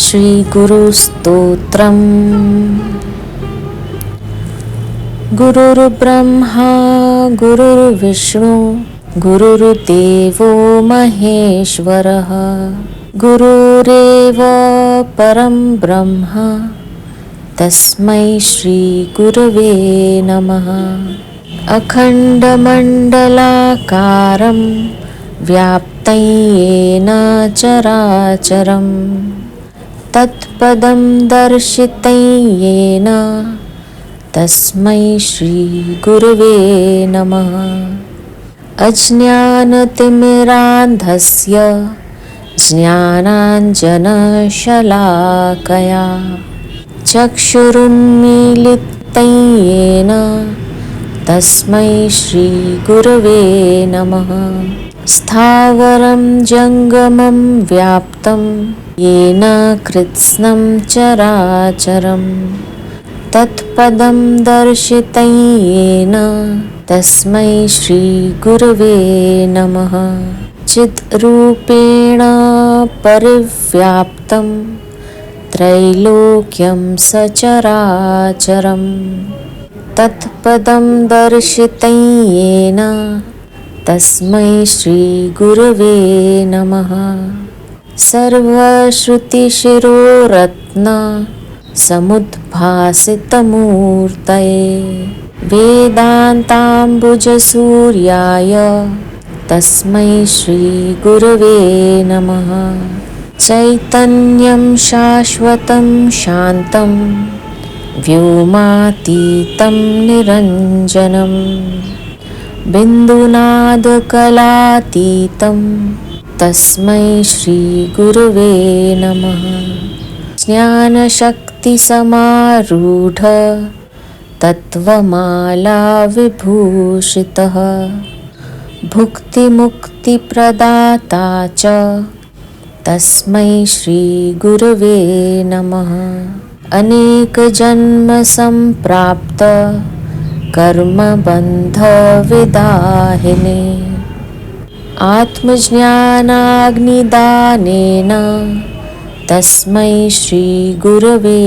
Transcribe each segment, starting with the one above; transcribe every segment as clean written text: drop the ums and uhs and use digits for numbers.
श्री गुरु स्तोत्रम्। गुरुर्ब्रह्मा गुरुर्विष्णु गुरुर्देवो महेश्वरः गुरुरेव परं ब्रह्म तस्मै श्री गुरवे नमः। अखण्डमण्डलाकारं व्याप्तं येन चराचरं तत्पदं दर्शितं येन तस्मै श्री गुरवे नमः। अज्ञानतिमिरान्धस्य ज्ञानाञ्जनशलाकया चक्षुरुन्मीलितं येन तस्मै श्री गुरवे नमः। स्थावरं जङ्गमं व्याप्तं येन कृत्स्नं चराचरं तत्पदं दर्शितं येन तस्मै श्री गुरवे नमः। चिद्रूपेण परिव्याप्तं त्रैलोक्यं सचराचरं तत्पदं दर्शितं येन तस्मै श्री गुरवे नमः। सर्वश्रुतिशिरोरत्न समुद्भासितमूर्तये वेदान्ताम्बुजसूर्याय तस्मै श्री गुरवे नमः। चैतन्यं शाश्वतं शान्तं व्योमातीतं निरञ्जनं बिन्दुनादकलातीतं तस्मै श्री गुरवे नमः। ज्ञानशक्तिसमारूढ तत्त्वमाला विभूषितः भुक्तिमुक्तिप्रदाता च तस्मै श्री गुरवे नमः। अनेकजन्मसम्प्राप्त कर्मबन्धविदाहिने आत्मज्ञानाग्निदानेन तस्मै श्री गुरवे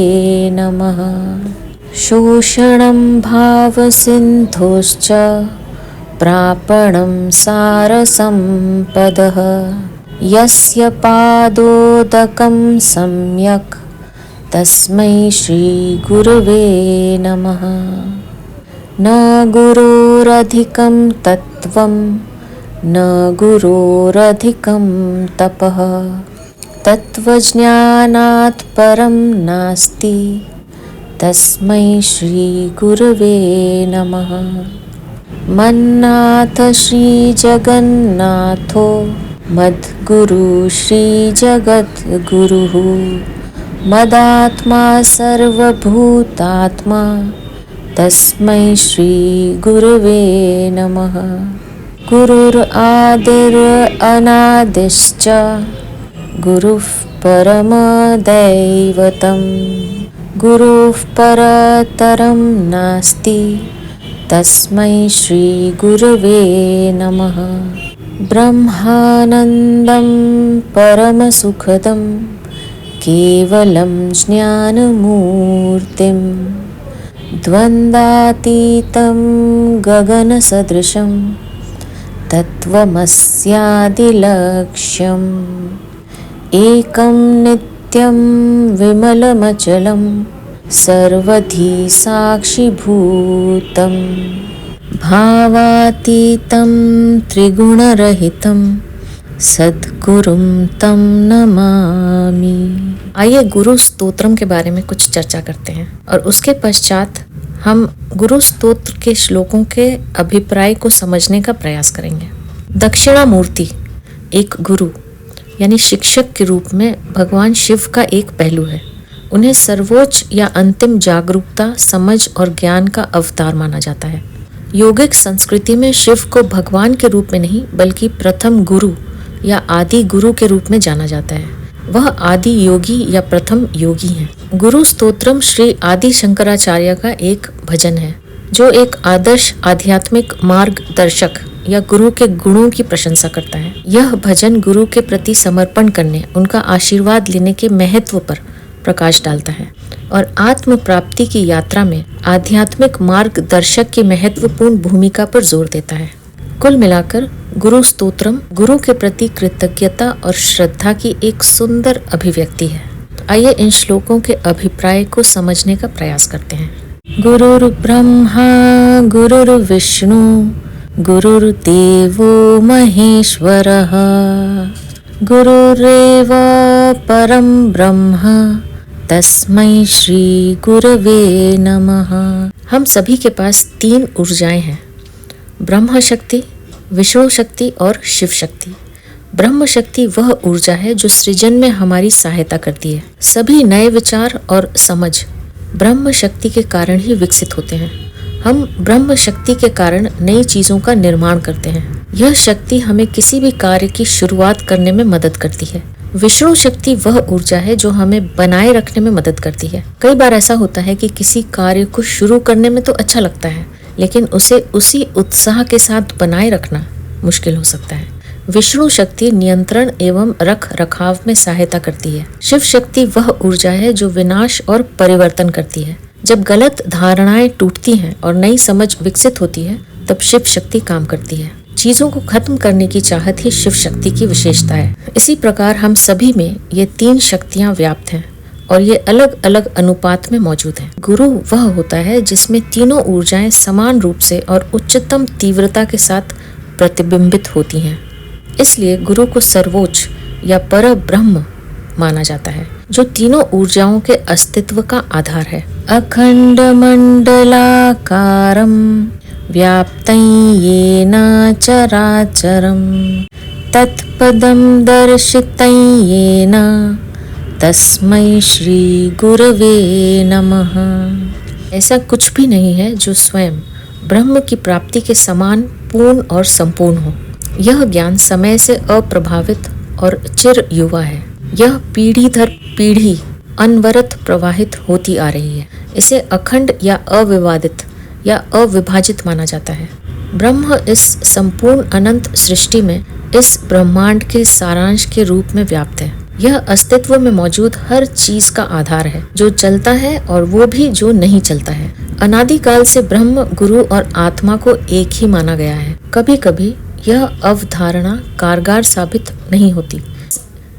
नमः। शोषणं भावसिन्धोश्च प्रापणं सारसम्पदः यस्य पादोदकं सम्यक् तस्मै श्री गुरवे नमः। न गुरोरधिकं तत्त्वं न गुरोरधिकं तपः तत्त्वज्ञानात् परं नास्ति तस्मै श्री गुरवे नमः। मन्नाथ श्रीजगन्नाथो मद्गुरु श्रीजगद्गुरुः मदात्मा सर्वभूतात्मा तस्मै श्री गुरवे नमः। गुरुरादिरनादिश्च गुरुः परमदैवतं गुरुः परतरं नास्ति तस्मै श्री गुरवे नमः। ब्रह्मानन्दं परमसुखदं केवलं ज्ञानमूर्तिं द्वन्द्वातीतं गगनसदृशं तत्त्वमस्यादिलक्ष्यम् एकं नित्यं विमलमचलं सर्वधी साक्षिभूतं भावातीतं त्रिगुणरहितं सद्गुरुं तं नमामि। आइए गुरु स्तोत्रम के बारे में कुछ चर्चा करते हैं और उसके पश्चात हम गुरु स्तोत्र के श्लोकों के अभिप्राय को समझने का प्रयास करेंगे। दक्षिणामूर्ति एक गुरु यानी शिक्षक के रूप में भगवान शिव का एक पहलू है। उन्हें सर्वोच्च या अंतिम जागरूकता, समझ और ज्ञान का अवतार माना जाता है। योगिक संस्कृति में शिव को भगवान के रूप में नहीं बल्कि प्रथम गुरु या आदि गुरु के रूप में जाना जाता है। वह आदि योगी या प्रथम योगी हैं। गुरु स्तोत्रम श्री आदि शंकराचार्य का एक भजन है जो एक आदर्श आध्यात्मिक मार्गदर्शक या गुरु के गुणों की प्रशंसा करता है। यह भजन गुरु के प्रति समर्पण करने, उनका आशीर्वाद लेने के महत्व पर प्रकाश डालता है और आत्म प्राप्ति की यात्रा में आध्यात्मिक मार्गदर्शक की महत्वपूर्ण भूमिका पर जोर देता है। कुल मिलाकर गुरु स्तोत्रम गुरु के प्रति कृतज्ञता और श्रद्धा की एक सुंदर अभिव्यक्ति है। आइए इन श्लोकों के अभिप्राय को समझने का प्रयास करते हैं। गुरुर्ब्रह्मा गुरुर्विष्णु गुरुर्देवो महेश्वरः गुरुरेव परं ब्रह्म तस्मै श्री गुरवे नमः। हम सभी के पास 3 ऊर्जाएं हैं, ब्रह्म शक्ति, विष्णु शक्ति और शिव शक्ति। ब्रह्म शक्ति वह ऊर्जा है जो सृजन में हमारी सहायता करती है। सभी नए विचार और समझ ब्रह्म शक्ति के कारण ही विकसित होते हैं। हम ब्रह्म शक्ति के कारण नई चीजों का निर्माण करते हैं। यह शक्ति हमें किसी भी कार्य की शुरुआत करने में मदद करती है। विष्णु शक्ति वह ऊर्जा है जो हमें बनाए रखने में मदद करती है। कई बार ऐसा होता है कि किसी कार्य को शुरू करने में तो अच्छा लगता है, लेकिन उसे उसी उत्साह के साथ बनाए रखना मुश्किल हो सकता है। विष्णु शक्ति नियंत्रण एवं रख रखाव में सहायता करती है। शिव शक्ति वह ऊर्जा है जो विनाश और परिवर्तन करती है। जब गलत धारणाएं टूटती हैं और नई समझ विकसित होती है, तब शिव शक्ति काम करती है। चीजों को खत्म करने की चाहत ही शिव शक्ति की विशेषता है। इसी प्रकार हम सभी में ये 3 शक्तियां व्याप्त हैं और ये अलग अलग अनुपात में मौजूद हैं। गुरु वह होता है जिसमें तीनों ऊर्जाएं समान रूप से और उच्चतम तीव्रता के साथ प्रतिबिंबित होती हैं। इसलिए गुरु को सर्वोच्च या पर ब्रह्म माना जाता है, जो तीनों ऊर्जाओं के अस्तित्व का आधार है। अखंड मंडलाकारं व्याप्तं येन चराचरं तत्पदं दर्शितं येन तस्मै श्री गुरवे नमः। ऐसा कुछ भी नहीं है जो स्वयं ब्रह्म की प्राप्ति के समान पूर्ण और संपूर्ण हो। यह ज्ञान समय से अप्रभावित और चिर युवा है। यह पीढ़ी दर पीढ़ी अनवरत प्रवाहित होती आ रही है। इसे अखंड या अविवादित या अविभाजित माना जाता है। ब्रह्म इस संपूर्ण अनंत सृष्टि में इस ब्रह्मांड के सारांश के रूप में व्याप्त है। यह अस्तित्व में मौजूद हर चीज का आधार है, जो चलता है और वो भी जो नहीं चलता है। अनादिकाल से ब्रह्म, गुरु और आत्मा को एक ही माना गया है। कभी कभी यह अवधारणा कारगर साबित नहीं होती।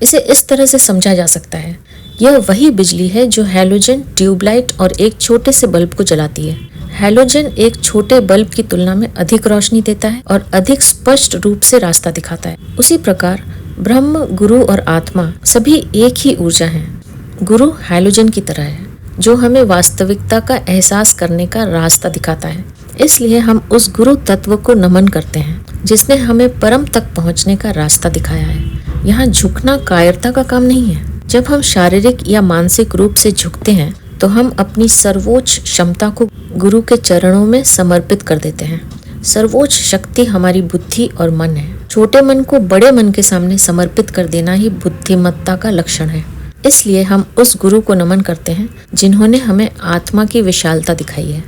इसे इस तरह से समझा जा सकता है, यह वही बिजली है जो हैलोजन, ट्यूबलाइट और एक छोटे से बल्ब को जलाती है। हैलोजन एक छोटे बल्ब की तुलना में अधिक रोशनी देता है और अधिक स्पष्ट रूप से रास्ता दिखाता है। उसी प्रकार ब्रह्म, गुरु और आत्मा सभी एक ही ऊर्जा हैं। गुरु हैलोजन की तरह है, जो हमें वास्तविकता का एहसास करने का रास्ता दिखाता है। इसलिए हम उस गुरु तत्व को नमन करते हैं, जिसने हमें परम तक पहुंचने का रास्ता दिखाया है। यहाँ झुकना कायरता का काम नहीं है। जब हम शारीरिक या मानसिक रूप से झुकते हैं, तो हम अपनी सर्वोच्च क्षमता को गुरु के चरणों में समर्पित कर देते हैं। सर्वोच्च शक्ति हमारी बुद्धि और मन है। छोटे मन को बड़े मन के सामने समर्पित कर देना ही बुद्धिमत्ता का लक्षण है। इसलिए हम उस गुरु को नमन करते हैं, जिन्होंने हमें आत्मा की विशालता दिखाई है।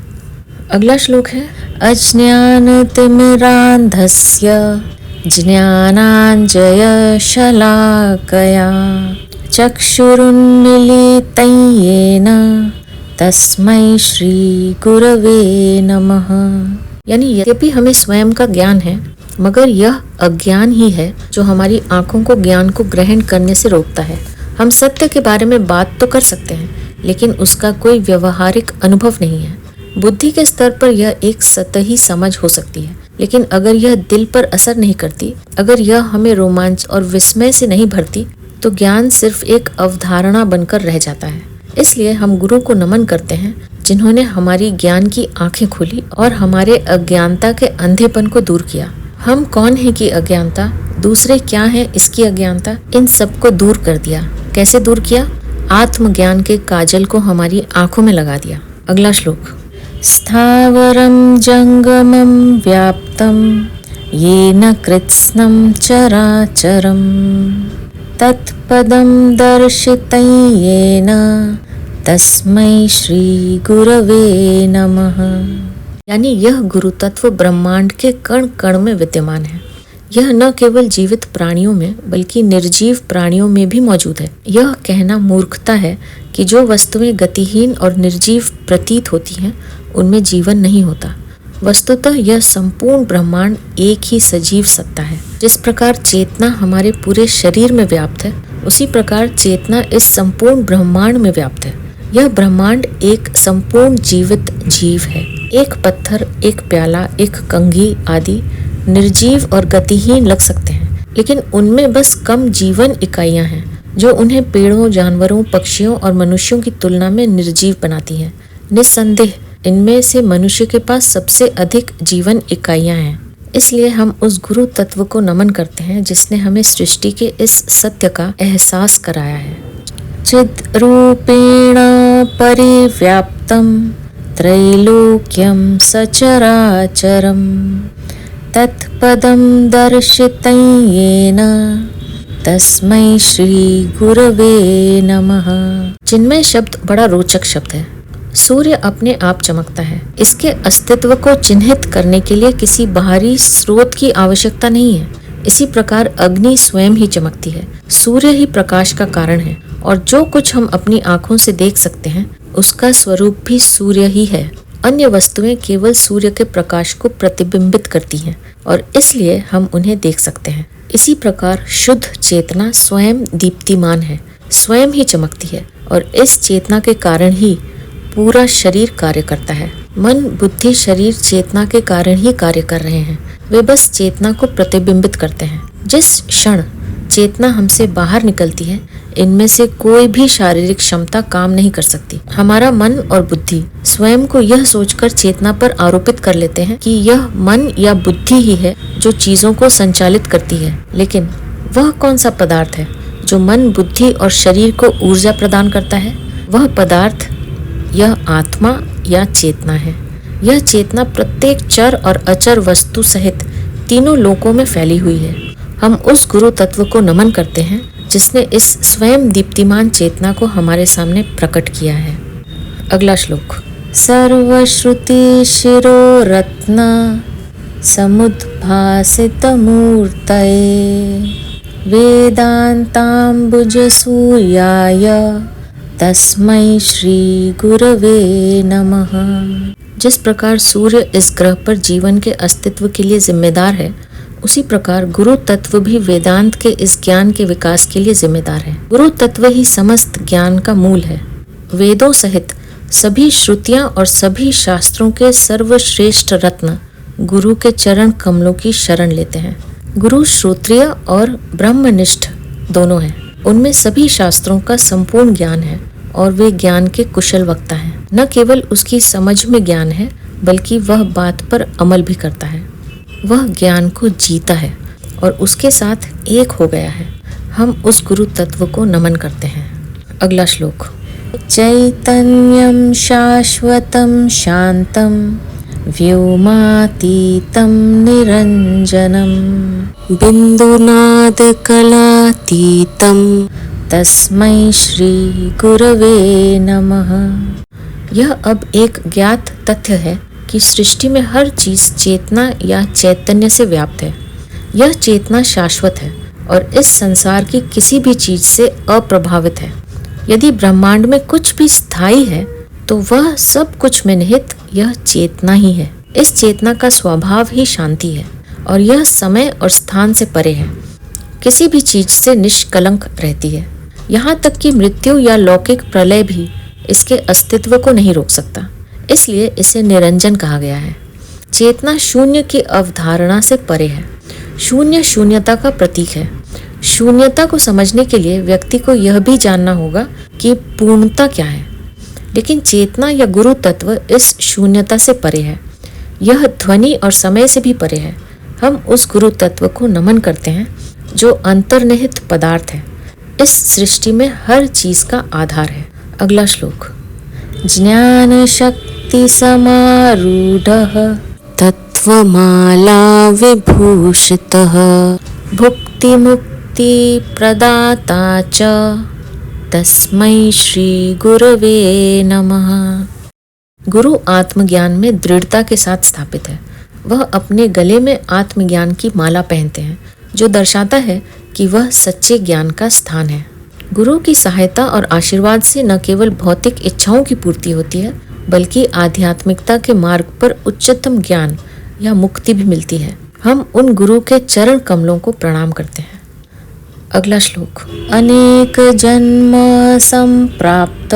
अगला श्लोक है अज्ञानतिमिरान्धस्य ज्ञानाञ्जय शलाकया चक्षुरुन्मीलितं येन तस्मै श्री गुरवे नमः। यानी यद्यपि हमें स्वयं का ज्ञान है, मगर यह अज्ञान ही है जो हमारी आंखों को ज्ञान को ग्रहण करने से रोकता है। हम सत्य के बारे में बात तो कर सकते हैं, लेकिन उसका कोई व्यवहारिक अनुभव नहीं है। बुद्धि के स्तर पर यह एक सतही समझ हो सकती है, लेकिन अगर यह दिल पर असर नहीं करती, अगर यह हमें रोमांच और विस्मय से नहीं भरती, तो ज्ञान सिर्फ एक अवधारणा बनकर रह जाता है। इसलिए हम गुरु को नमन करते हैं, जिन्होंने हमारी ज्ञान की आंखें खोली और हमारे अज्ञानता के अंधेपन को दूर किया। हम कौन है की अज्ञानता, दूसरे क्या है इसकी अज्ञानता, इन सब को दूर कर दिया। कैसे दूर किया? आत्मज्ञान के काजल को हमारी आंखों में लगा दिया। अगला श्लोक स्थावरं जंगमं व्याप्तं येन कृत्स्नं चराचरं तत्पदं दर्शितं येन तस्मै श्री गुरवे नमः। यानी यह गुरु तत्व ब्रह्मांड के कण कण में विद्यमान है। यह न केवल जीवित प्राणियों में बल्कि निर्जीव प्राणियों में भी मौजूद है। यह कहना मूर्खता है कि जो वस्तुएं गतिहीन और निर्जीव प्रतीत होती हैं उनमें जीवन नहीं होता। वस्तुतः यह संपूर्ण ब्रह्मांड एक ही सजीव सत्ता है। जिस प्रकार चेतना हमारे पूरे शरीर में व्याप्त है, उसी प्रकार चेतना इस संपूर्ण ब्रह्मांड में व्याप्त है। यह ब्रह्मांड एक संपूर्ण जीवित जीव है। एक पत्थर, एक प्याला, एक कंघी आदि निर्जीव और गतिहीन लग सकते हैं, लेकिन उनमें बस कम जीवन इकाइयां हैं जो उन्हें पेड़ों, जानवरों, पक्षियों और मनुष्यों की तुलना में निर्जीव बनाती हैं। निस्संदेह इनमें से मनुष्य के पास सबसे अधिक जीवन इकाइयां हैं। इसलिए हम उस गुरु तत्व को नमन करते हैं जिसने हमें सृष्टि के इस सत्य का एहसास कराया है। चिद रूपेण परिव्याप्तं त्रैलोक्यं सचराचरं तत्पदं दर्शितं येन तस्मै श्री गुरवे नमः। जिनमें शब्द बड़ा रोचक शब्द है। सूर्य अपने आप चमकता है। इसके अस्तित्व को चिन्हित करने के लिए किसी बाहरी स्रोत की आवश्यकता नहीं है। इसी प्रकार अग्नि स्वयं ही चमकती है। सूर्य ही प्रकाश का कारण है और जो कुछ हम अपनी आंखों से देख सकते हैं उसका स्वरूप भी सूर्य ही है। अन्य वस्तुएं केवल सूर्य के प्रकाश को प्रतिबिंबित करती हैं और इसलिए हम उन्हें देख सकते हैं। इसी प्रकार शुद्ध चेतना स्वयं दीप्तिमान है, स्वयं ही चमकती है और इस चेतना के कारण ही पूरा शरीर कार्य करता है। मन, बुद्धि, शरीर चेतना के कारण ही कार्य कर रहे हैं। वे बस चेतना को प्रतिबिंबित करते हैं। जिस क्षण चेतना हमसे बाहर निकलती है, इनमें से कोई भी शारीरिक क्षमता काम नहीं कर सकती। हमारा मन और बुद्धि स्वयं को यह सोचकर चेतना पर आरोपित कर लेते हैं कि यह मन या बुद्धि ही है जो चीजों को संचालित करती है, लेकिन वह कौन सा पदार्थ है जो मन, बुद्धि और शरीर को ऊर्जा प्रदान करता है? वह पदार्थ यह आत्मा या चेतना है। यह चेतना प्रत्येक चर और अचर वस्तु सहित तीनों लोकों में फैली हुई है। हम उस गुरु तत्व को नमन करते हैं जिसने इस स्वयं दीप्तिमान चेतना को हमारे सामने प्रकट किया है। अगला श्लोक। सर्वश्रुति शिरो रत्न समुद्भासित मूर्तये वेदांतांबुज सूर्याय तस्मै श्री गुरवे नमः। जिस प्रकार सूर्य इस ग्रह पर जीवन के अस्तित्व के लिए जिम्मेदार है, उसी प्रकार गुरु तत्व भी वेदांत के इस ज्ञान के विकास के लिए जिम्मेदार है। गुरु तत्व ही समस्त ज्ञान का मूल है। वेदों सहित सभी श्रुतियां और सभी शास्त्रों के सर्वश्रेष्ठ रत्न गुरु के चरण कमलों की शरण लेते हैं। गुरु श्रोत्रिय और ब्रह्मनिष्ठ दोनों हैं। उनमें सभी शास्त्रों का संपूर्ण ज्ञान है और वे ज्ञान के कुशल वक्ता हैं। न केवल उसकी समझ में ज्ञान है, बल्कि वह बात पर अमल भी करता है। वह ज्ञान को जीता है और उसके साथ एक हो गया है। हम उस गुरु तत्व को नमन करते हैं। अगला श्लोक। चैतन्यं शाश्वतं शांतं व्योमातीतं निरंजनं बिंदुनाद कलातीतं तस्मै श्री गुरवे नमः। यह अब एक ज्ञात तथ्य है कि सृष्टि में हर चीज चेतना या चैतन्य से व्याप्त है। यह चेतना शाश्वत है और इस संसार की किसी भी चीज से अप्रभावित है। यदि ब्रह्मांड में कुछ भी स्थायी है तो वह सब कुछ में निहित यह चेतना ही है। इस चेतना का स्वभाव ही शांति है और यह समय और स्थान से परे है। किसी भी चीज से निष्कलंक रहती है। यहाँ तक कि मृत्यु या लौकिक प्रलय भी इसके अस्तित्व को नहीं रोक सकता। इसलिए इसे निरंजन कहा गया है। चेतना शून्य की अवधारणा से परे है। शून्य शून्यता का प्रतीक है। शून्यता को समझने के लिए व्यक्ति को यह भी जानना होगा कि पूर्णता क्या है। लेकिन चेतना या गुरु तत्व इस शून्यता से परे है। यह ध्वनि और समय से भी परे है। हम उस गुरु तत्व को नमन करते हैं जो अंतर्निहित पदार्थ है, इस सृष्टि में हर चीज का आधार है। अगला श्लोक। ज्ञान शक्ति समारूढ़ तत्वमाला विभूषितः भुक्ति मुक्ति प्रदाता च तस्मै श्री गुरवे नमः। गुरु आत्मज्ञान में दृढ़ता के साथ स्थापित है। वह अपने गले में आत्मज्ञान की माला पहनते हैं जो दर्शाता है कि वह सच्चे ज्ञान का स्थान है। गुरु की सहायता और आशीर्वाद से न केवल भौतिक इच्छाओं की पूर्ति होती है, बल्कि आध्यात्मिकता के मार्ग पर उच्चतम ज्ञान या मुक्ति भी मिलती है। हम उन गुरु के चरण कमलों को प्रणाम करते हैं। अगला श्लोक। अनेक जन्म संप्राप्त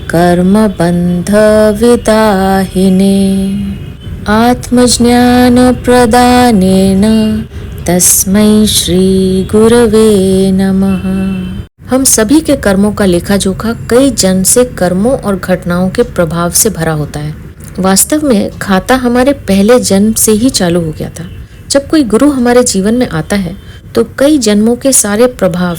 कर्म बंध विदाहिने आत्मज्ञान प्रदानेन तस्मै श्री गुरवे नमः। हम सभी के कर्मों का लेखा जोखा कई जन्म से कर्मों और घटनाओं के प्रभाव से भरा होता है। वास्तव में खाता हमारे पहले जन्म से ही चालू हो गया था। जब कोई गुरु हमारे जीवन में आता है तो कई जन्मों के सारे प्रभाव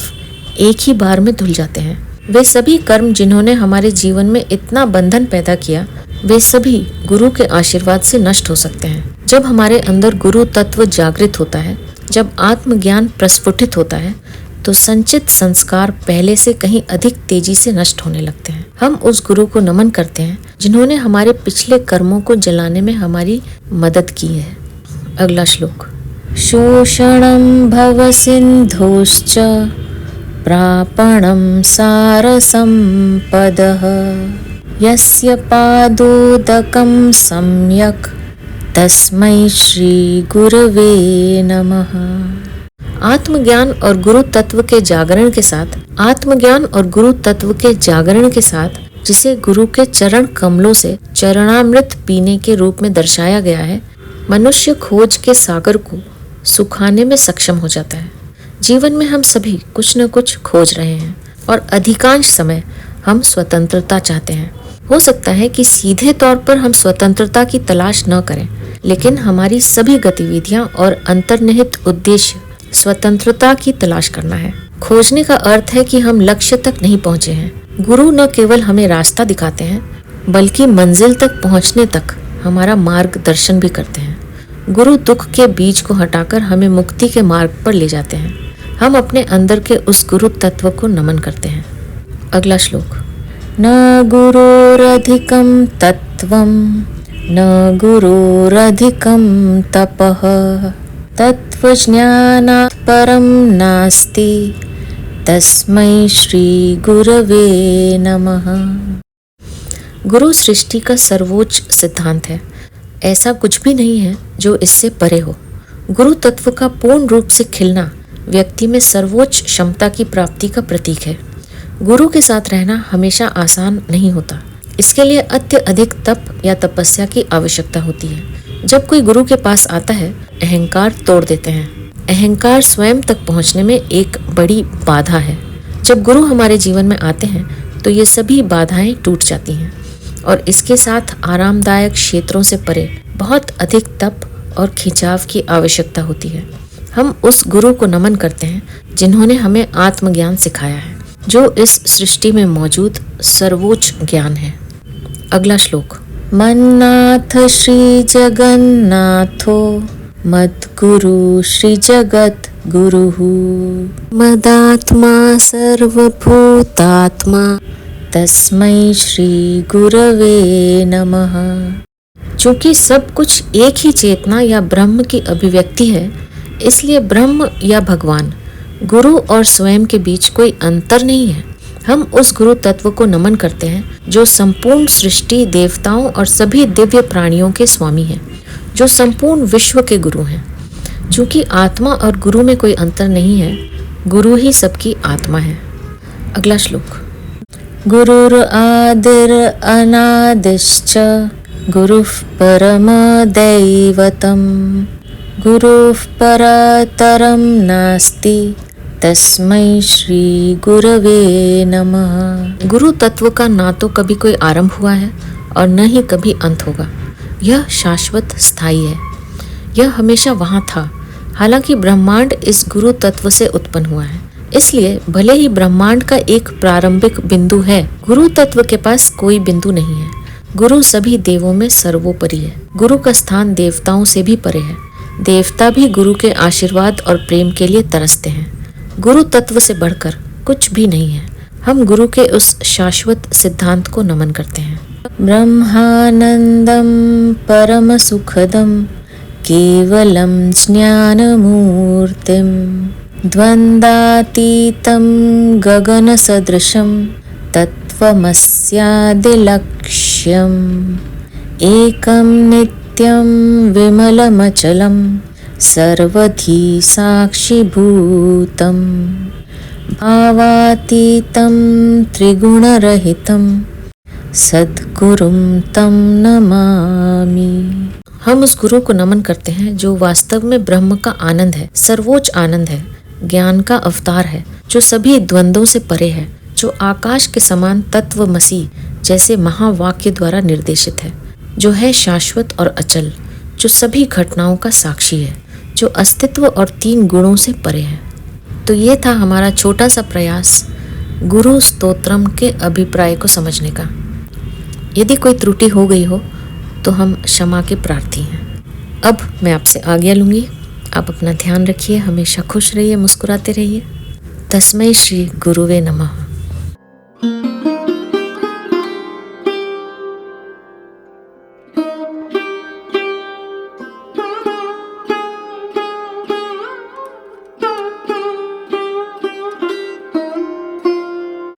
एक ही बार में धुल जाते हैं। वे सभी कर्म जिन्होंने हमारे जीवन में इतना बंधन पैदा किया, वे सभी गुरु के आशीर्वाद से नष्ट हो सकते हैं। जब हमारे अंदर गुरु तत्व जागृत होता है, जब आत्मज्ञान प्रस्फुटित होता है, तो संचित संस्कार पहले से कहीं अधिक तेजी से नष्ट होने लगते हैं। हम उस गुरु को नमन करते हैं जिन्होंने हमारे पिछले कर्मों को जलाने में हमारी मदद की है। अगला श्लोक। शोषणं भव सिन्धोश्च प्रापणं सारसम्पदः यस्य पादोदकं सम्यक् तस्मै श्री गुरवे नमः। आत्मज्ञान और गुरु तत्व के जागरण के साथ जिसे गुरु के चरण कमलों से चरणामृत पीने के रूप में दर्शाया गया है, मनुष्य खोज के सागर को सुखाने में सक्षम हो जाता है। जीवन में हम सभी कुछ न कुछ खोज रहे हैं और अधिकांश समय हम स्वतंत्रता चाहते हैं। हो सकता है कि सीधे तौर पर हम स्वतंत्रता की तलाश न करें, लेकिन हमारी सभी गतिविधियां और अंतर्निहित उद्देश्य स्वतंत्रता की तलाश करना है। खोजने का अर्थ है कि हम लक्ष्य तक नहीं पहुंचे हैं। गुरु न केवल हमें रास्ता दिखाते हैं, बल्कि मंजिल तक पहुंचने तक हमारा मार्गदर्शन भी करते हैं। गुरु दुख के बीज को हटाकर हमें मुक्ति के मार्ग पर ले जाते हैं। हम अपने अंदर के उस गुरु तत्व को नमन करते हैं। अगला श्लोक। न गुरोरधिकं तत्वं न गुरोरधिकं तपः तत्त्वज्ञानात् परं नास्ति तस्मै श्री गुरवे नमः। गुरु सृष्टि का सर्वोच्च सिद्धांत है। ऐसा कुछ भी नहीं है जो इससे परे हो। गुरु तत्व का पूर्ण रूप से खिलना व्यक्ति में सर्वोच्च क्षमता की प्राप्ति का प्रतीक है। गुरु के साथ रहना हमेशा आसान नहीं होता। इसके लिए अत्यधिक तप या तपस्या की आवश्यकता होती है। जब कोई गुरु के पास आता है, अहंकार तोड़ देते हैं। अहंकार स्वयं तक पहुंचने में एक बड़ी बाधा है। जब गुरु हमारे जीवन में आते हैं तो ये सभी बाधाएं टूट जाती हैं और इसके साथ आरामदायक क्षेत्रों से परे बहुत अधिक तप और खिंचाव की आवश्यकता होती है। हम उस गुरु को नमन करते हैं जिन्होंने हमें आत्मज्ञान सिखाया है, जो इस सृष्टि में मौजूद सर्वोच्च ज्ञान है। अगला श्लोक। मन्नाथ श्री जगन्नाथो मद्गुरु श्री जगत गुरुः मदात्मा सर्वभूतात्मा तस्मै श्री गुरवे नमः। चूंकि सब कुछ एक ही चेतना या ब्रह्म की अभिव्यक्ति है, इसलिए ब्रह्म या भगवान, गुरु और स्वयं के बीच कोई अंतर नहीं है। हम उस गुरु तत्व को नमन करते हैं जो संपूर्ण सृष्टि, देवताओं और सभी दिव्य प्राणियों के स्वामी हैं, जो संपूर्ण विश्व के गुरु हैं। चूंकि आत्मा और गुरु में कोई अंतर नहीं है, गुरु ही सबकी आत्मा है। अगला श्लोक। गुरुर आदिर अनादिश्च गुरुः परम दैवतम गुरुः परतरम नास्ति तस्मै श्री गुरवे नमः। गुरु तत्व का ना तो कभी कोई आरंभ हुआ है और न ही कभी अंत होगा। यह शाश्वत स्थायी है। यह हमेशा वहाँ था। हालांकि ब्रह्मांड इस गुरु तत्व से उत्पन्न हुआ है, इसलिए भले ही ब्रह्मांड का एक प्रारंभिक बिंदु है, गुरु तत्व के पास कोई बिंदु नहीं है। गुरु सभी देवों में सर्वोपरि है। गुरु का स्थान देवताओं से भी परे है। देवता भी गुरु के आशीर्वाद और प्रेम के लिए तरसते हैं। गुरु तत्व से बढ़कर कुछ भी नहीं है। हम गुरु के उस शाश्वत सिद्धांत को नमन करते हैं। ब्रह्मानंदम परम सुखदम केवलम ज्ञानमूर्तिम द्वन्द्वातीतं गगनसदृशं तत्त्वमस्यादिलक्ष्यम् एकं नित्यं विमलमचलं सर्वधी साक्षिभूतं भावातीतं त्रिगुणरहितं सद्गुरुं तं नमामि। हम उस गुरु को नमन करते हैं जो वास्तव में ब्रह्म का आनंद है, सर्वोच्च आनंद है, ज्ञान का अवतार है, जो सभी द्वंद्वों से परे है, जो आकाश के समान तत्वमसी जैसे महावाक्य द्वारा निर्देशित है, जो है शाश्वत और अचल, जो सभी घटनाओं का साक्षी है, जो अस्तित्व और 3 गुणों से परे है। तो ये था हमारा छोटा सा प्रयास गुरु स्तोत्रम के अभिप्राय को समझने का। यदि कोई त्रुटि हो गई हो तो हम क्षमा के प्रार्थी हैं। अब मैं आपसे आज्ञा लूँगी। आप अपना ध्यान रखिए, हमेशा खुश रहिए, मुस्कुराते रहिए। तस्मै श्री गुरुवे नमः।